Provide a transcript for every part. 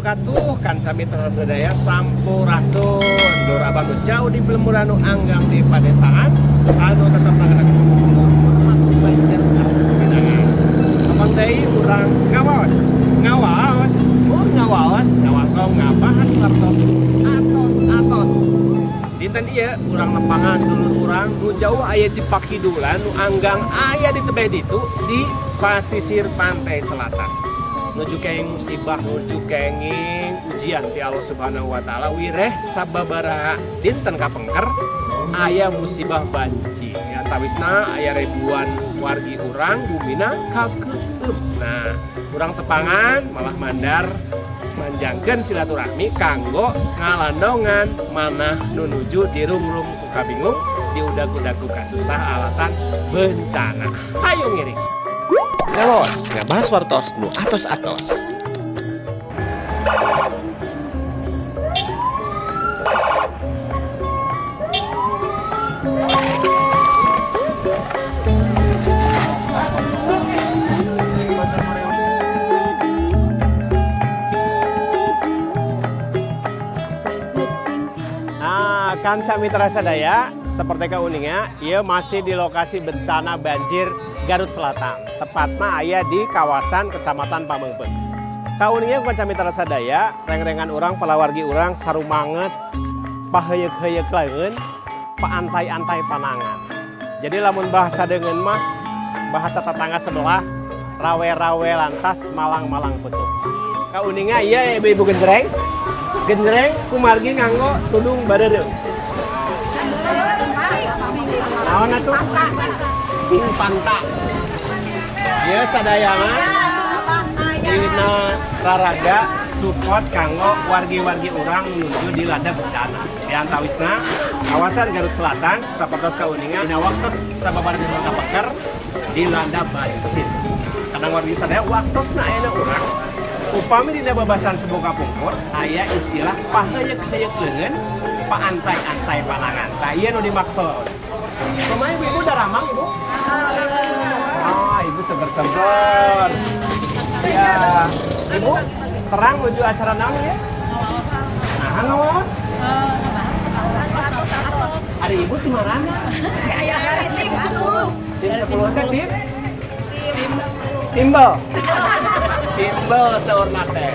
wabarakatuh. Kanca mitra sadaya sampurasun. Dur abang jauh di Pelemburan anggang di padesaan. Anu tetap nangadakeun banjir pinangan. Abang deui urang ngawaos. Ngawaos. Ngawaos ngabahas wartos atos. Dinten ieu urang nepangan dulur urang nu jauh aya di Pakidulan nu anggang aya di tebeh ditu di pasisir pantai selatan. Nuju kenging musibah, nuju kenging ujian ti Allah Subhanahu wa taala wireh sababaraha dinten kapengker aya musibah banjir. Antawisna aya ribuan wargi urang bumina kakeueum. Nah, urang tepangan malah mandar manjangkeun silaturahmi kanggo ngalandongan manah nunuju dirungrung ku kabingung diudag-udag ku kasusah alatan bencana. Hayu ngiring. Ngalos, ngabahas wartos nu atos-atos. Kanca mitra sadaya, seperti kauningnya, ia masih di lokasi bencana banjir Garut Selatan. Tepatnya aya di kawasan Kecamatan Pamengpeuk. Kauningnya kanca mitra sadaya, reng-rengan urang palawargi urang sarumanget paheyeuk-heyeuk laeun, paantai-antai panangan. Jadi lamun bahasa deungeun mah bahasa tetangga sebelah rawe-rawe lantas malang-malang putuk. Kauningnya iya ibu-ibu genjreng. Genjreng kumargi nganggo tudung barereung. Naon atuh? Ting panta. Ieu sadayana dina raraga support kanggo wargi-wargi urang menuju di landa bencana. Di antawisna kawasan Garut Selatan sapertos kauningan dina waktos sababaraha dina kapeker di landa banjir. Kadang wargi sadaya waktosna aya urang upami dina babasan seboga pungkur aya istilah paheyeuk-heyeuk leungeun paantai-antai panangan. Tah ieu nu dimaksud. Kumaha ibu daramang ibu? Oh, ibu seger-seger. Ya, ibu terang menuju acara naon ya? Nah, ngawas. Hari ibu di mana? Hari tim 10. Tim 10 teh tim? Timbel. Timbel saurna teh.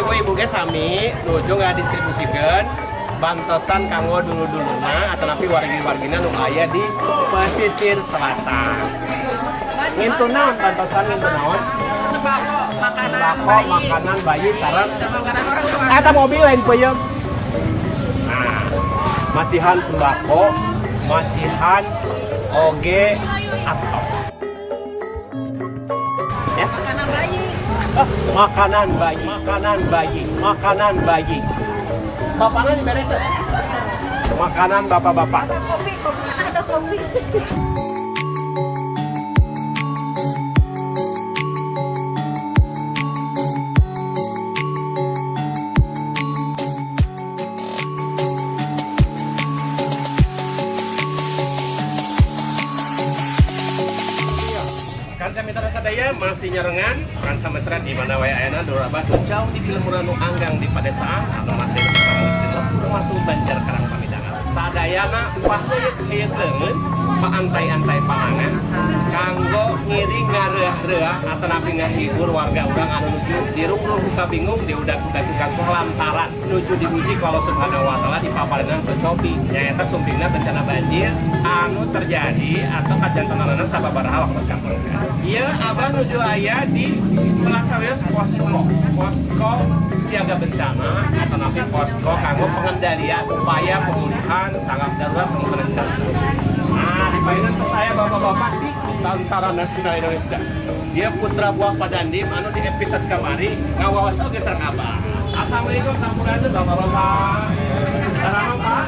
Ibu-ibu ge sami nuju ngadistribusikeun bantosan kanggo dulu-duluna atau napi wargi-wargina nu aya di pesisir selatan. Ngintu naon bantosan ngintu naon? Sembako, makanan Sembako, bayi. makanan bayi sareng Makanan orang tua. eta mobil lain peuyeum. Nah, masihan sembako, masihan oge atos. Ya, Makanan bayi. makanan bayi. Bapaknya diberi tuh. Makanan bapak-bapak. Kopi, ada kopi. Kanca mitra sadaya masih nyerengan Kanca mitra di mana wae ayeuna Doraba jauh di Pelemburan anggang di padesaan atau masih di waktu banjir karang pamidangan. Sadayana paheyeuk-heyeuk leungeun paantai-antai panangan kanggo ngiring ngareuah-reuah atau napi ngahibur warga urang anu nuju dirungrung buka bingung diudag-udag kasuh lantaran nuju diuji ku Allah Subhanahu wa taala di paparenan cocobi nyaeta sumpingna bencana banjir anu terjadi atau kajantenanana sababaraha waktos kapengker. Ieu abah nuju aya di Pelasaweus posko siaga bencana atau napi posko kanggo pengendalian upaya pemulihan tanggap darurat sementara sekarang. Nah, di painan saya bapak-bapak di Tentara Nasional Indonesia. Dia putra buah Padandim anu di episode kemari ngawawas oge sareng abah. Assalamualaikum sampurasun bapak-bapak. Salam Pak.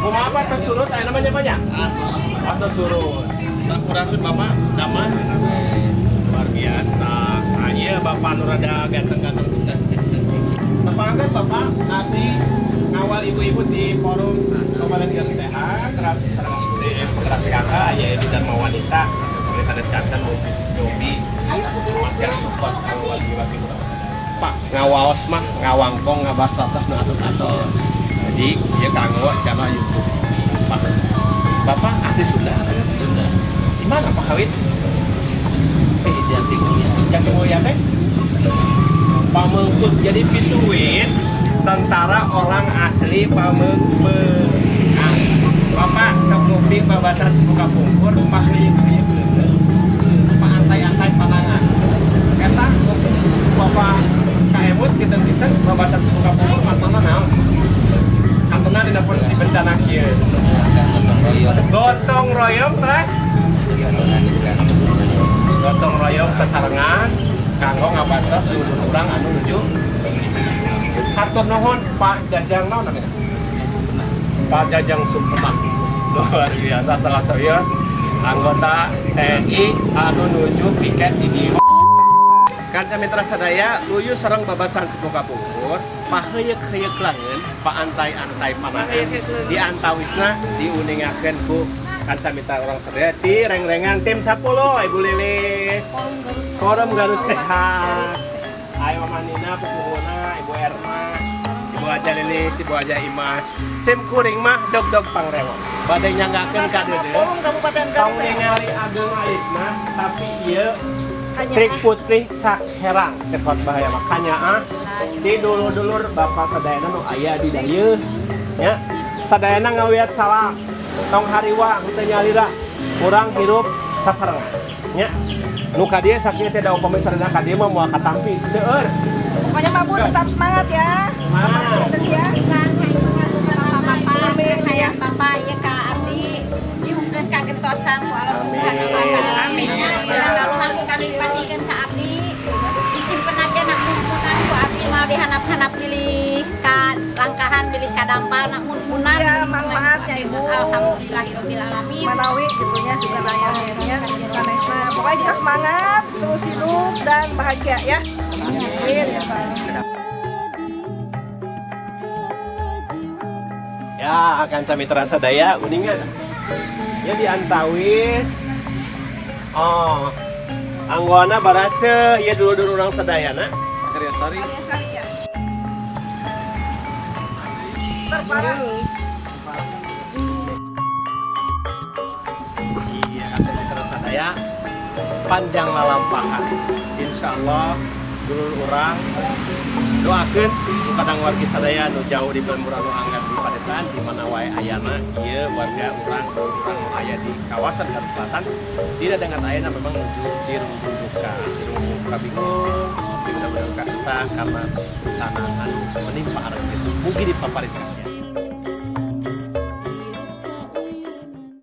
Kumaha Pak tersurut aya namanya banyak? Pas surut. Sampurasun Bapak, damai. Luar biasa. Nah, iya Bapak nu rada ganteng-ganteng bisa. Tepangkan Bapak nanti ngawal ibu-ibu di forum Kabupaten Garut Sehat, keras sareng ibu DM penggerak PKK, ya di Dharma Wanita, tulisannya sekanten Jobi, masih support wargi-wargi Garut Sehat. Pak ngawaos mah ngawangkong ngabas atas nu atos-atos. Jadi dia kanggo channel YouTube. Pak, Bapak asli Sunda. Sunda. Di mana Pak Kawit? Jati Mulia. Jati Mulia teh? Pamengpeuk jadi pituin tentara orang asli Pamengpeuk. Nah, Bapak sok nguping babasan Cibuka Pungkur mah heuyeuk Pak antai-antai panangan. Eta Bapak kaemut kita babasan Cibuka Pungkur matana naon? Kantuna dina posisi bencana kieu. Gotong royong terus gotong royong sasarengan kanggo ngabantos dulur urang anu nuju hatur nuhun Pak Jajang naon namanya Pak Jajang Sumpema luar biasa salah serius anggota TNI anu nuju piket di dieu Kanca mitra sadaya luyu sareng babasan Cibuka Pungkur paheuyeuk-heuyeuk langeun paantai-antai panangan di antawisna diuningakeun ku kanca mitra urang sadaya ti reng-rengan tim 10 Ibu Lilis Forum Garut Sehat Ayo Mama Nina pupuhuna Ibu Erma Ibu Aja Lilis Ibu Aja Imas sim kuring mah dog-dog pangrewo bade nyanggakeun ka deudeu Forum Kabupaten tong Garut. ningali ageng alitna tapi ieu Trik Putri Cak Herang cekot bahaya makanya di dulur-dulur bapak sadayana nu aya di dieu nya sadayana ngawiat salam tong hariwa henteu nyalira urang hirup sasarengan nya nu ka dieu sakieu teh da upami sadayana ka dieu mah moal katampi seueur Pokoknya Mabu tetap semangat ya. Semangat. Tetap ya. Bapak kayak Bapak ya Kak Abdi diungkeun ka gentosan ku Allah Subhanahu wa taala. Amin. Kalau lakukan dipasikeun ka Abdi disimpen aja nak munpunan ku Abdi mau dihanap-hanap pilih ka langkahan pilih ka dampal nak munpunan. Ya, manfaatnya, Ibu. Alhamdulillahirabbil alamin. Manawi gitunya sudah raya sanesna. Pokoknya kita semangat, terus hidup dan bahagia ya. Amin ya Pak. ya kanca mitra sadaya uningan ya di antawis anggona barase ya dulu-dulu urang sadayana Karya Sari Kalian sari ya. Terparah. iya kanca mitra sadaya panjang lalampahan insyaallah dulu urang doakeun kadang wargi sadaya nu jauh di Belembura nu anggat di padesaan di mana wae ayana ieu warga urang nu aya di kawasan Garut Selatan tidak dengan ayana memang menuju di rumpun duka bingung mudah-mudahan kasusah karena bencana anu menimpa arep itu mugi dipaparin rakyat.